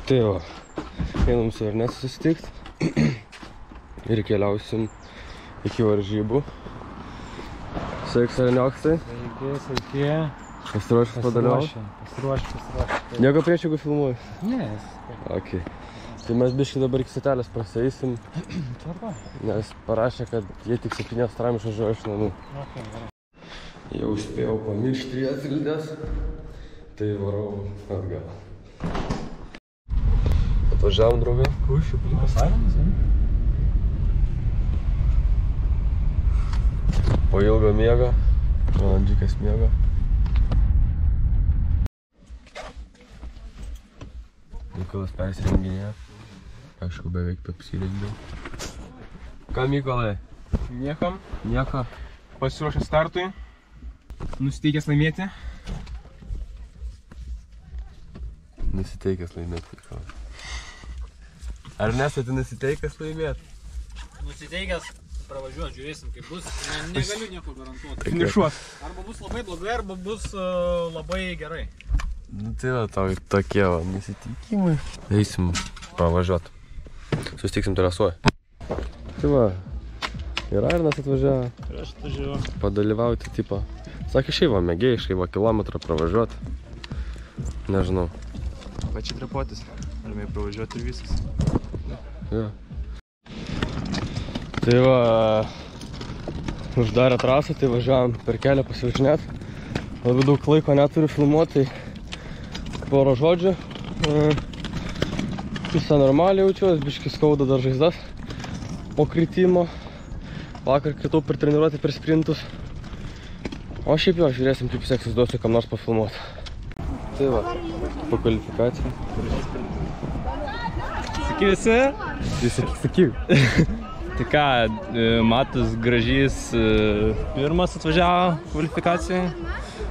Tai va, einam su Ernestu susitikti ir keliausim iki varžybų. Sveiks Ernioksai. Sveiki. Pasiruošęs padalyvauti? Pasiruošęs. Nieko prieš, jeigu filmuoji? Ne. Ok. Tai mes biškai dabar iki stotelės prasieisim, nes parašė, kad jie tik 7 tramis važiuoja iš namų. Jau spėjau pamiršti jas ildes, tai varau atgal. Atvažiavom, draugai. Kušiu, palikas Aivanas, ne? Po ilgo miego, valandžikas miego. Mykolas persirenginėja. Aišku, beveik apsirengiau. Ką, Mykolai? Niekam. Nieko. Pasiruošęs startui. Nusiteikęs laimėti. Nusiteikęs laimėti, Mykolas. Ernestai, tu nusiteikęs laimėti? Nusiteikęs pravažiuoti, žiūrėsim kaip bus. Negaliu nieko garantuoti. Finišuos. Arba bus labai blogai, arba bus labai gerai. Nu tai va, tokie va, nusiteikimai. Eisim pavažiuoti. Susitiksim trasoje. Tai va, ir Arnas atvažiavo. Ir aš atvažiavau. Padalyvauti, tipo. Sakė, šiaip va, mėgėjiškai va, kilometrą pravažiuoti. Nežinau. Va čia trepuotis. Ramiai pravažiuoti ir viskas. Jo. Tai va, uždarė trasą, tai važiavom per kelią pasivažinėt. Labai daug laiko neturiu filmuoti, tai porą žodžių. Visą normaliai jaučiuosi, biškį skauda dar žaizdas po kritimo. Vakar kritau per treniruotę, per sprintus. O šiaip jo, žiūrėsim, kaip seksis, duosiu kam nors pafilmuoti. Tai va, po kvalifikaciją. Sakyk visi? Sakyk. Tai ką, Matas Gražys pirmas atvažiavo kvalifikacijai.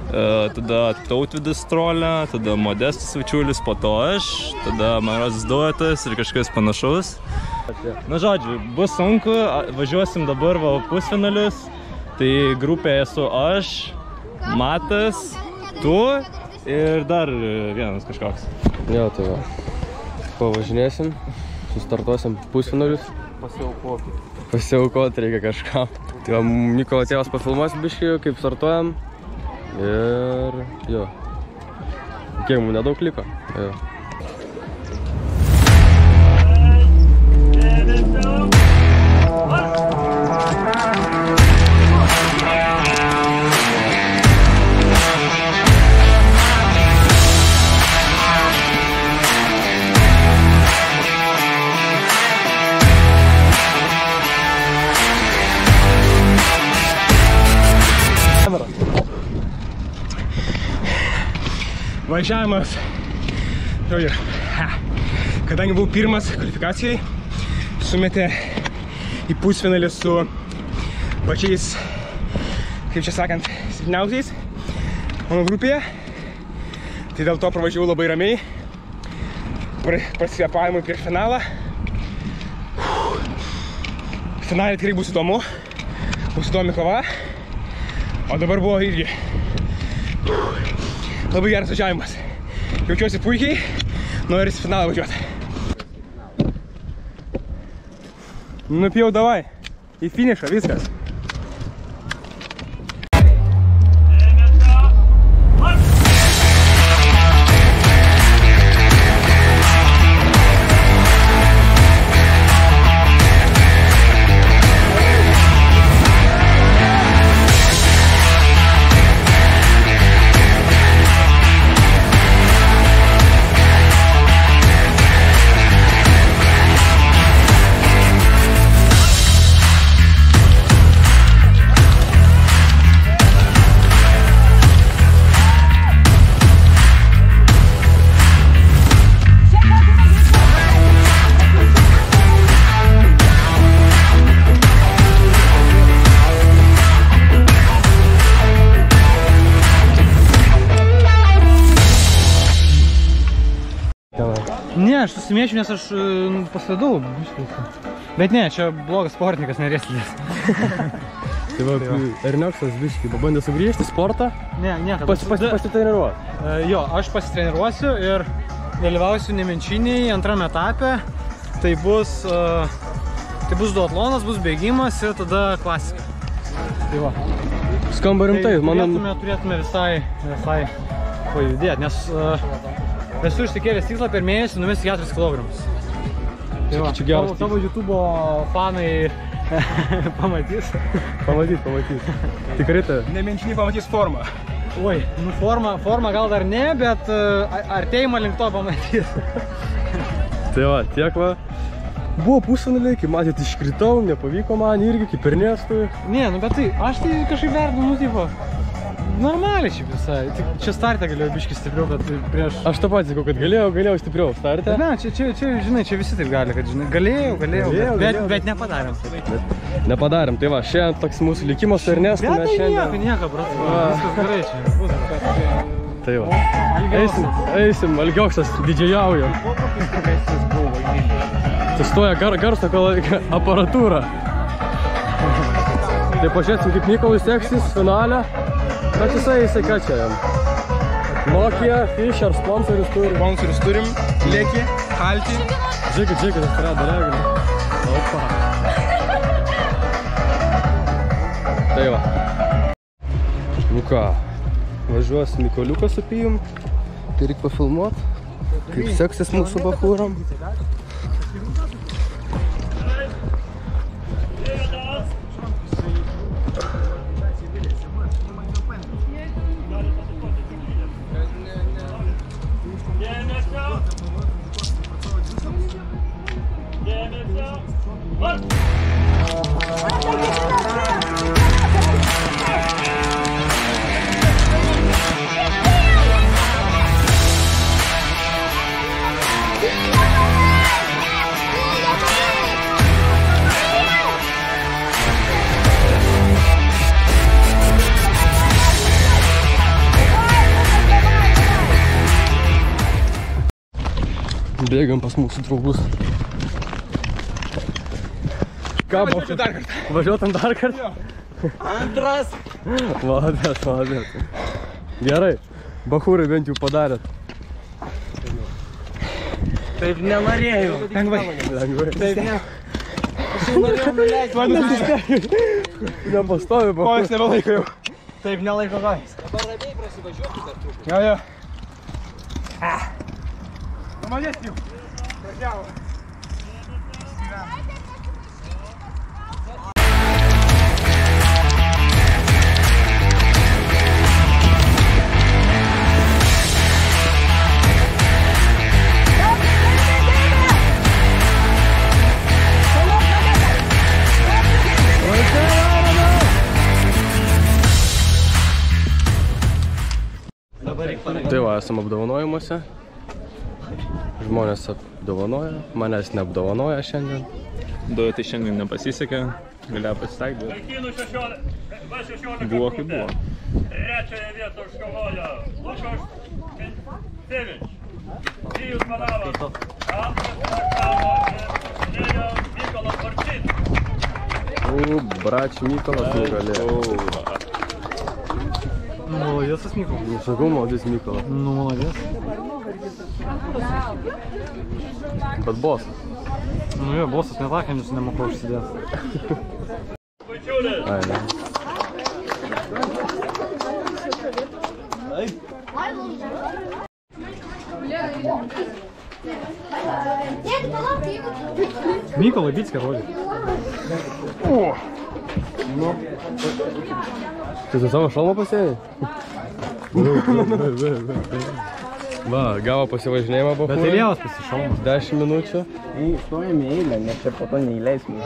Tada Tautvydas Trolė, tada Modestas Vaičiulis, po to aš, tada Marazas Duetas ir kažkas panašaus. Na žodžiu, bus sunku, važiuosim dabar va pusfinalius, tai grupėje esu aš, Matas, tu ir dar vienas kažkoks. Jo, tai va, pavažinėsim, sustartuosim pusfinalius. Pasiaukoti reikia kažką. Tai va, Mykolo tėvas pafilmuos biškį, kaip startuojam. Ir jo. Kiek mums nedaug liko. Jo. Važiavimas, žodžiu, kadangi buvau pirmas kvalifikacijai, sumetė į pusfinalį su pačiais, kaip čia sakant, silpniausiais mano grupėje. Tai dėl to pravažiavau labai ramiai, prasikvėpavimui prieš finalą. Finalė tikrai bus įdomu, bus įdomi kova, o dabar buvo irgi labai geras važiavimas. Jaučiuosi puikiai, norisi finalą važiuoti. Nupijau, davai, į finišą, viskas. Ne, aš susimėčiau, nes aš pasvedau. Bet ne, čia blogas sportininkas, nerėslis. Tai va, Ernioksas biškį pabandė sugrįžti sportą. Ne, niekada. Pasitreniruoti. Jo, aš pasitreniruosiu ir dalyvausiu Nemenčinėje antrame etape. Tai bus duatlonas, bus bėgimas ir tada klasika. Tai va. Skamba rimtai, manau. Turėtume visai pajudėti, nes esu išsikėlęs tikslą per mėnesį numesti 4 kg. Tai va, tavo YouTube'o fanai pamatys. Pamatys. Tikrai tai. Nemenčinį pamatys formą. Oi, nu forma gal dar ne, bet artėjimą link to pamatys. Tai va, tiek va. Buvo pusfinaliai, kai matėt, iškritau, nepavyko man irgi, kaip ir nestui. Ne, nu bet tai, aš tai kažkaip vertinu, nu, tipo, normaliai šiaip visai. Tik čia starte galėjau biškį stipriau, bet prieš... Aš tą patį sakau, kad galėjau stipriau starte. Ne, čia, žinai, čia visi taip gali, kad, žinai, galėjau, bet nepadarėm. Nepadarėm, tai va, šiandien toks mūsų likimas su Ernestu, mes šiandien... Bet nieko, brat, viskas gerai čia. Tai va, eisim, Algiauksas didžiajauja. Testuoja garso aparatūrą. Tai pažiūrėsim, kaip Mykolui seksis finale. Bet jisai ką čia jam. Nokia, Fisher, sponsorius turim. Sponsorius turim, Leki, Halti. Žiūrėkit, atsirado reginį. Opa. Tai va. Nu ką, važiuos Mykoliukas su Pijum. Tai reik pafilmuot, kaip seksis mūsų bachūram. Bėgam pas mūsų draugus. Ką, važiuotam dar kartą? Antras! Maladės. Gerai, bachūrai bent jau padarėt. Taip nenorėjau. Lengvai. Taip ne. Aš jau norėjau nuleisti. Nepastovi bachūrai. Kojas nebelaiko jau. Taip nelaiko kojas. Dabar ramiai prasivažiuokit dar truputį. Jo. Malės jau. Pražiavo. Tai va, esam apdovanojimuose. Žmonės apdovanoja, manęs neapdovanoja šiandien. Duetai šiandien nepasisekė, galėjo pasitaikti, bet buvo kaip buvo. Trečiąją vietą užkovojo Lukas Mincevič. Pijus Manavas. Antras Aleksandras Nėjo Mykolas Marčinis. Brač Mykolas nugalėjo. Молодец, Микола. Ну, sakau, молодец, Mykolas. Ну, молодец. Bet bosas. Ну, jo, bosas ne tą, kad nemokau užsidėti. Ai, ne. Mykolai Bicką rodė. Tai tu savo šalmą pasėjai? Va, gavo pasivažinėjimą bachūrai. Bet ir javas pasišalmas. 10 minučių. Stojame eilę, nes čia po to neįleis mūsų.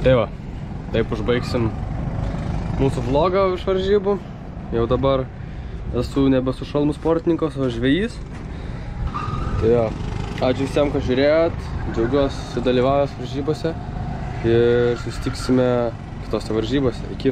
Tai va, taip užbaigsim mūsų vlogą iš varžybų. Jau dabar esu nebe su šalmu sportininkas, o žvejys. Tai jo, ačiū visiems, kad žiūrėjot, džiaugiuosi sudalyvavęs varžybose ir susitiksime kitose varžybose. Iki.